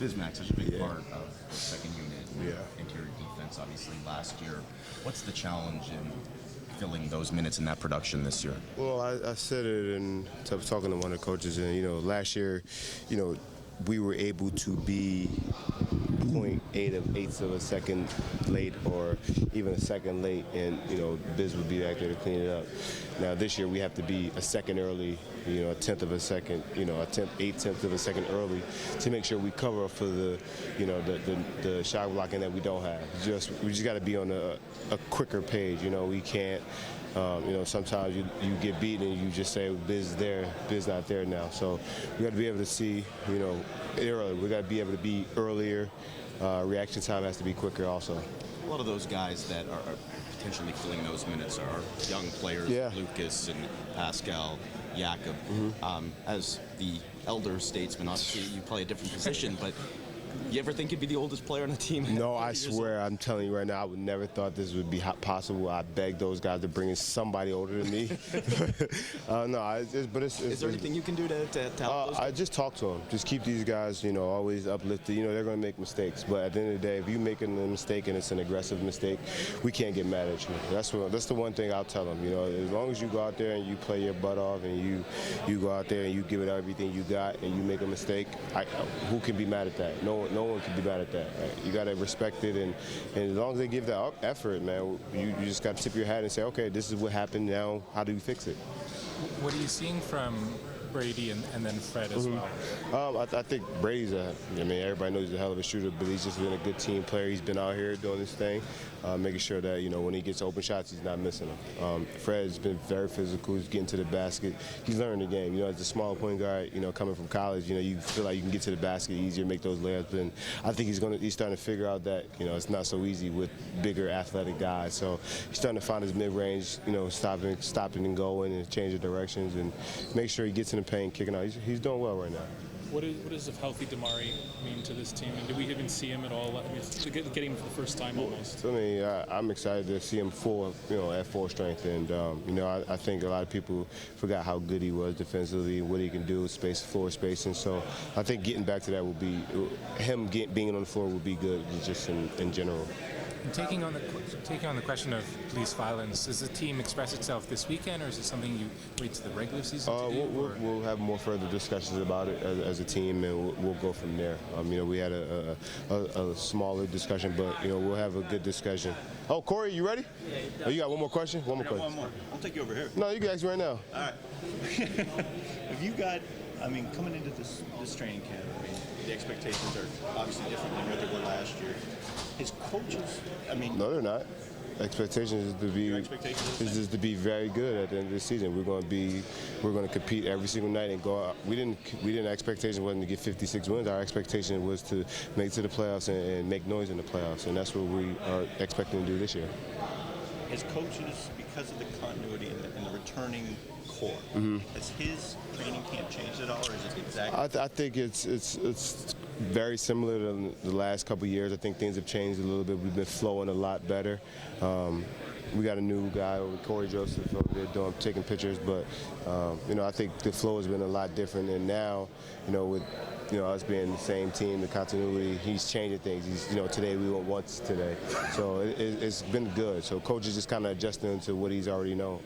Bismack's such a big part of the second unit, Yeah. interior defense, obviously, last year. What's the challenge in filling those minutes in that production this year? Well, I said it, and I was talking to one of the coaches, and last year, we were able to be 0.8 of eighths of a second late, or even a second late, and Biz would be back there to clean it up. Now this year we have to be a second early, a tenth of a second, eight-tenths of a second early to make sure we cover for the shot blocking that we don't have. We just got to be on a quicker page. We can't. Sometimes you get beaten and you just say Biz is there, Biz not there now. So we got to be able to see, early. We got to be able to be earlier. Reaction time has to be quicker also. A lot of those guys that are potentially filling those minutes are young players, Lucas and Pascal, Jakob. As the elder statesman, obviously you play a different position, but you ever think you'd be the oldest player on the team? No, I swear, I'm telling you right now, I would never thought this would be possible. I begged those guys to bring in somebody older than me. Is there anything you can do to help those guys? I just talk to them. Just keep these guys, always uplifted. They're going to make mistakes, but at the end of the day, if you're making a mistake and it's an aggressive mistake, we can't get mad at you. That's the one thing I'll tell them. As long as you go out there and you play your butt off and you go out there and you give it everything you got and you make a mistake, who can be mad at that? No one can be mad at that. Right? You got to respect it, and as long as they give that effort, man, you just got to tip your hat and say, okay, this is what happened. Now, how do you fix it? What are you seeing from Brady and then Fred as well? I think Brady's everybody knows he's a hell of a shooter, but he's just been a good team player. He's been out here doing his thing, making sure that, when he gets open shots, he's not missing them. Fred's been very physical. He's getting to the basket. He's learned the game. As a small point guard, coming from college, you feel like you can get to the basket easier, make those layups. And I think he's starting to figure out that, it's not so easy with bigger athletic guys. So he's starting to find his mid-range, stopping and going and changing directions and make sure he gets in the paint, kicking out. He's doing well right now. What does a healthy Damari mean to this team? And do we even see him at all? Getting him for the first time almost. I'm excited to see him full, at full strength. And, I think a lot of people forgot how good he was defensively, what he can do with floor spacing. So I think getting back to that will be, being on the floor will be good just in general. And taking on the question of police violence, does the team express itself this weekend, or is it something you wait to the regular season to do? We'll have more further discussions about it as a team, and we'll go from there. We had a smaller discussion, but we'll have a good discussion. Oh, Corey, you ready? Yeah. Oh, you got one more question? One more question. One more. I'll take you over here. No, you can ask me right now. All right. Have you got? Coming into this training camp, the expectations are obviously different than what they were last year. His coaches, No, they're not. Expectations is to be very good at the end of the season. We're going to compete every single night and go out. We didn't expectation wasn't to get 56 wins. Our expectation was to make it to the playoffs and make noise in the playoffs, and that's what we are expecting to do this year. His coaches, because of the continuity and the returning core, has his training camp changed at all, or is it exactly? I think it's very similar to the last couple of years. I think things have changed a little bit. We've been flowing a lot better. We got a new guy over Corey Joseph over there taking pictures, but I think the flow has been a lot different. And now, with us being the same team, the continuity, he's changing things. He's today we went once today, so it's been good. So coach is just kind of adjusting to what he's already known.